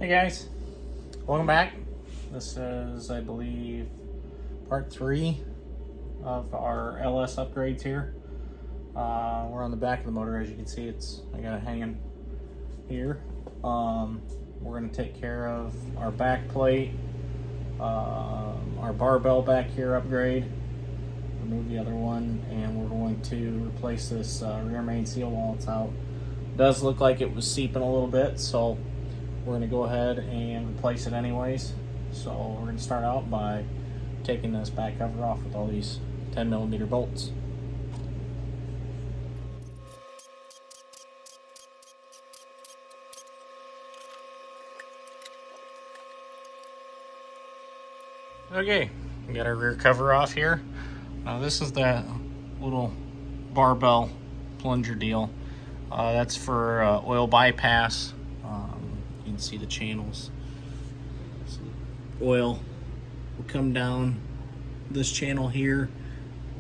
Hey guys, welcome back. This is, I believe, part 3 of our LS upgrades here. We're on the back of the motor. As you can see, I got it hanging here. We're going to take care of our back plate, our barbell back here upgrade, remove the other one, and we're going to replace this rear main seal while it's out. It does look like it was seeping a little bit, so we're going to go ahead and replace it anyways. So we're going to start out by taking this back cover off with all these 10mm bolts. Okay, we got our rear cover off here. This is that little barbell plunger deal. That's for oil bypass. You can see the channels. So oil will come down this channel here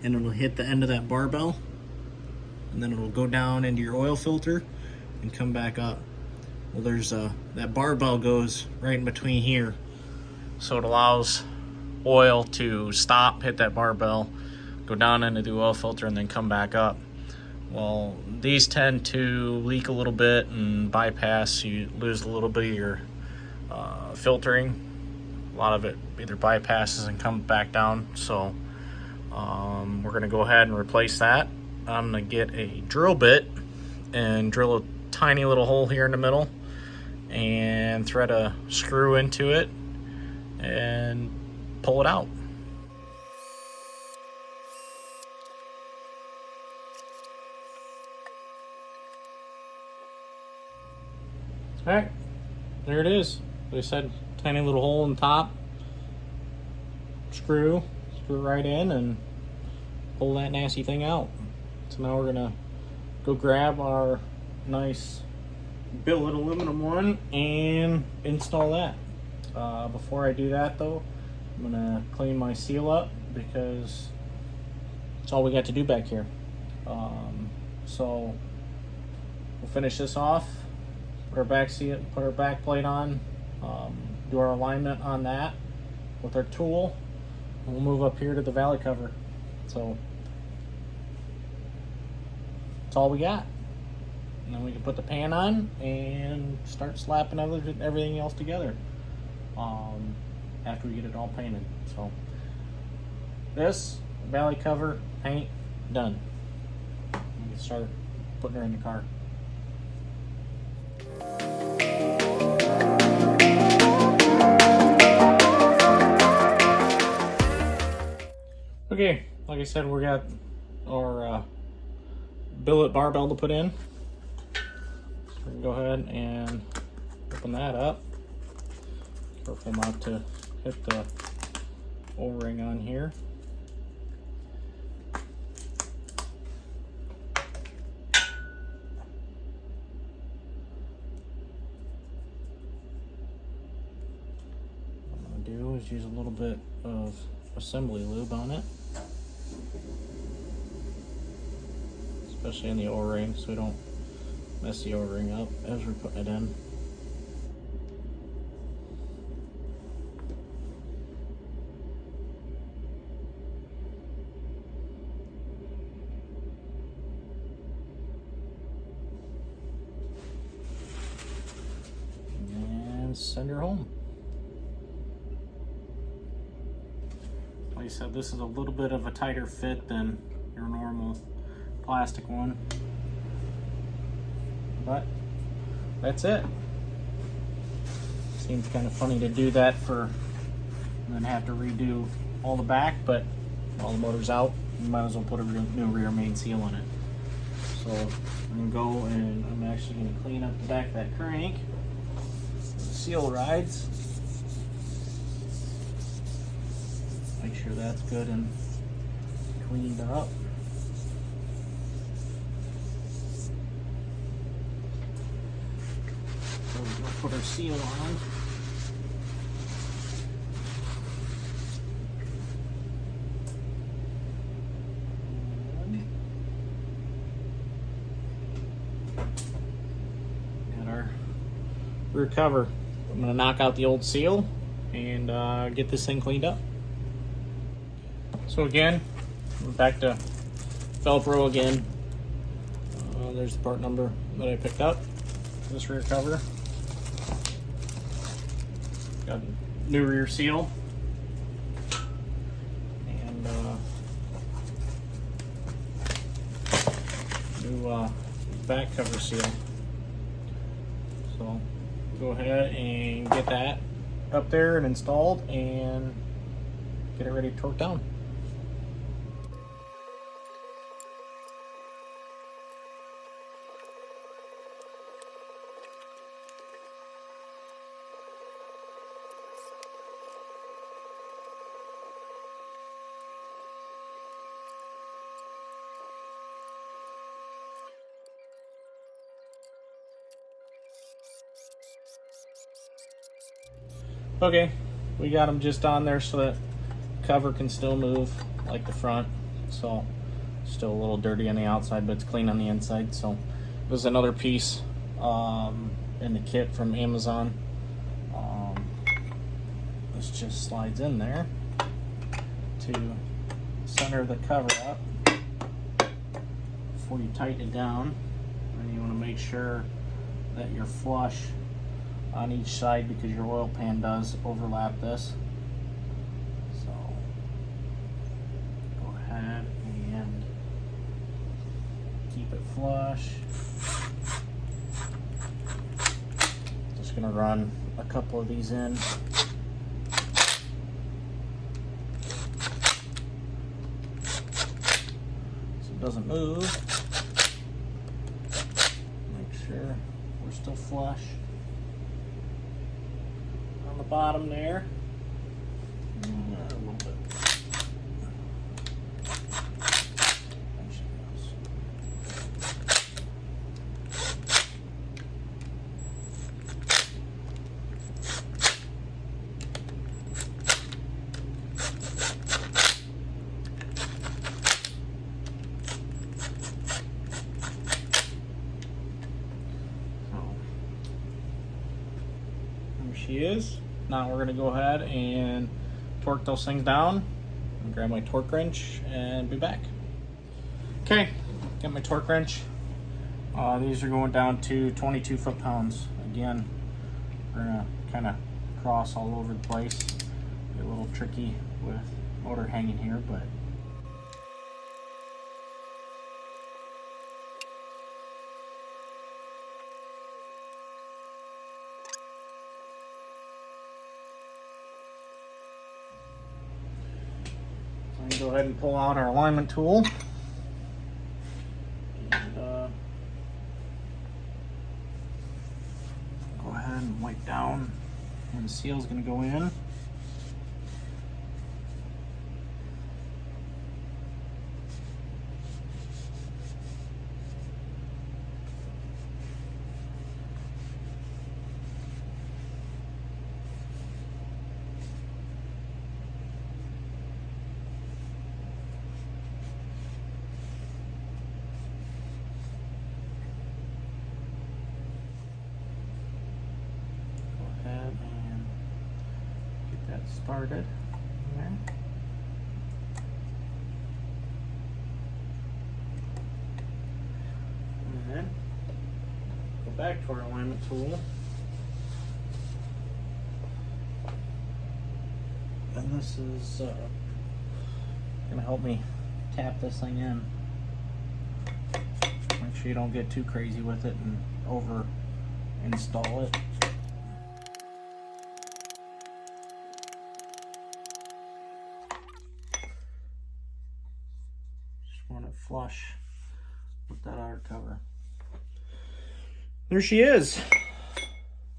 and it'll hit the end of that barbell, and then it'll go down into your oil filter and come back up. Well, there's that barbell goes right in between here, so it allows oil to stop, hit that barbell, go down into the oil filter, and then come back up. Well, these tend to leak a little bit and bypass. You lose a little bit of your filtering. A lot of it either bypasses and comes back down. So we're going to go ahead and replace that. I'm going to get a drill bit and drill a tiny little hole here in the middle and thread a screw into it and pull it out. Alright, there it is. Like I said, tiny little hole in the top. Screw right in and pull that nasty thing out. So now we're gonna go grab our nice billet aluminum one and install that. Before I do that though, I'm gonna clean my seal up because it's all we got to do back here. So we'll finish this off. Put our back plate on, do our alignment on that with our tool, and we'll move up here to the valley cover. So that's all we got. And then we can put the pan on and start slapping everything else together after we get it all painted. So this valley cover paint done. We can start putting her in the car. Okay, like I said, we got our billet barbell to put in. So we can go ahead and open that up. Careful not to hit the O-ring on here. What I'm going to do is use a little bit of assembly lube on it, especially in the O-ring, so we don't mess the O-ring up as we're putting it in. And send her home. Like I said, this is a little bit of a tighter fit than your normal plastic one, but that's it. Seems kind of funny to do that and then have to redo all the back, but while the motor's out, you might as well put a new rear main seal on it. So I'm gonna go and I'm actually gonna clean up the back of that crank, the seal rides. Make sure that's good and cleaned up. So we're gonna put our seal on. Got our rear cover. I'm gonna knock out the old seal and get this thing cleaned up. So again, we're back to Velcro again. There's the part number that I picked up. This rear cover. Got a new rear seal. And new back cover seal. So go ahead and get that up there and installed and get it ready to torque down. Okay, we got them just on there so that cover can still move like the front. So still a little dirty on the outside, but it's clean on the inside. So there's another piece in the kit from Amazon. This just slides in there to center the cover up before you tighten it down. And you want to make sure that you're flush on each side because your oil pan does overlap this. So go ahead and keep it flush. Just gonna run a couple of these in. So it doesn't move. Make sure we're still flush. The bottom there. A little bit. There she goes. There she is. Now we're gonna go ahead and torque those things down. And grab my torque wrench and be back. Okay, got my torque wrench. These are going down to 22 foot-pounds. Again, we're gonna kind of cross all over the place. Get a little tricky with motor hanging here, but go ahead and pull out our alignment tool. And go ahead and wipe down where the seal is going to go in. Started there. And then go back to our alignment tool. And this is going to help me tap this thing in. Make sure you don't get too crazy with it and over install it. Want it flush with that outer cover. There she is.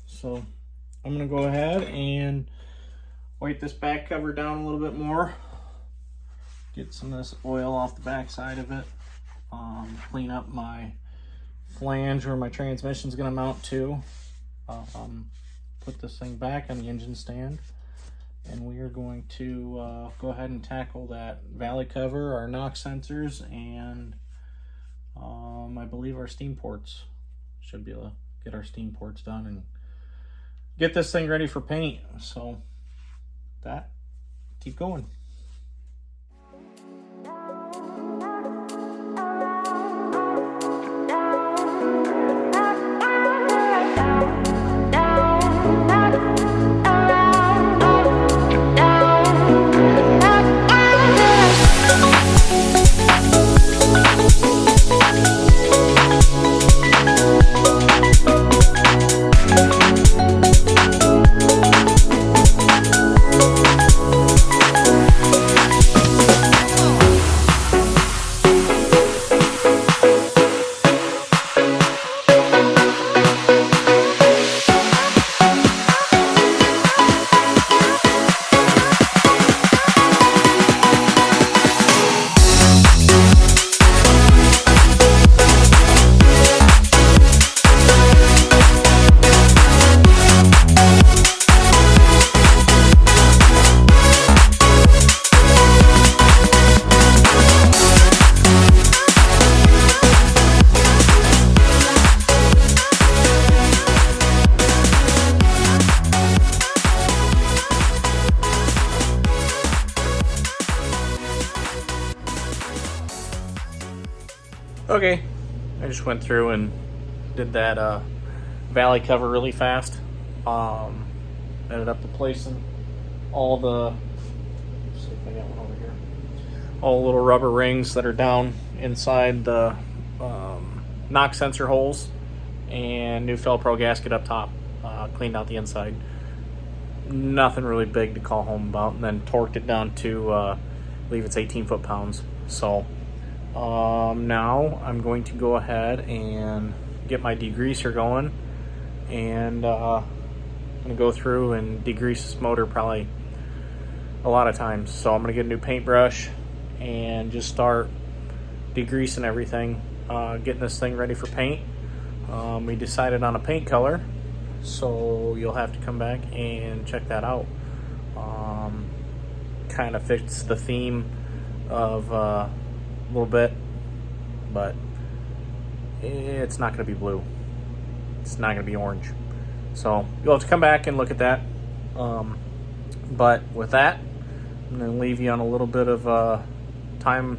So I'm gonna go ahead and wipe this back cover down a little bit more, get some of this oil off the back side of it, clean up my flange where my transmission is gonna mount to, put this thing back on the engine stand. And we are going to go ahead and tackle that valley cover, our knock sensors, and I believe our steam ports. Should be able to get our steam ports done and get this thing ready for paint. So keep going. Okay, I just went through and did that valley cover really fast. Ended up replacing all the, let's see if I got one over here, all the little rubber rings that are down inside the knock sensor holes, and new Felpro gasket up top. Cleaned out the inside. Nothing really big to call home about, and then torqued it down to I believe it's 18 foot-pounds. So now I'm going to go ahead and get my degreaser going, and I'm going to go through and degrease this motor probably a lot of times. So I'm going to get a new paintbrush and just start degreasing everything, getting this thing ready for paint. We decided on a paint color, so you'll have to come back and check that out. Kind of fits the theme of a little bit, but it's not going to be blue. It's not going to be orange. So you'll have to come back and look at that. But with that, I'm going to leave you on a little bit of a timeline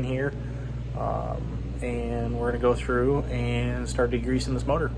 here. And we're going to go through and start degreasing this motor.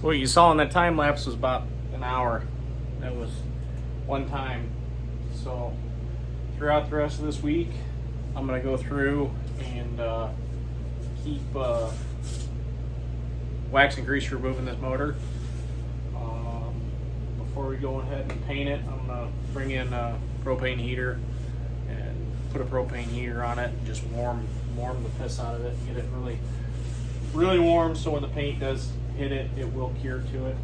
What you saw in that time lapse was about an hour. That was one time. So throughout the rest of this week, I'm going to go through and keep wax and grease removing this motor. Before we go ahead and paint it, I'm going to bring in a propane heater and put a propane heater on it and just warm the piss out of it, get it really warm, so when the paint does hit it, it will cure to it.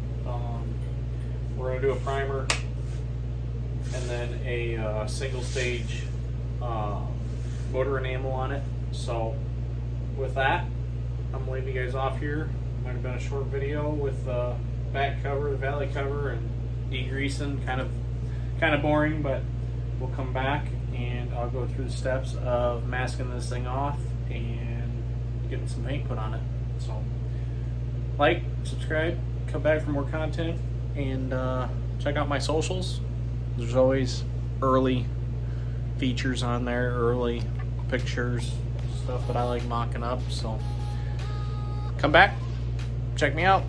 We're going to do a primer and then a single stage motor enamel on it. So with that, I'm gonna leave you guys off here. Might have been a short video with the back cover, the valley cover, and degreasing. Kind of boring, but we'll come back and I'll go through the steps of masking this thing off and getting some paint put on it. So like, subscribe, come back for more content, and check out my socials. There's always early features on there, early pictures, stuff that I like mocking up. So come back, check me out.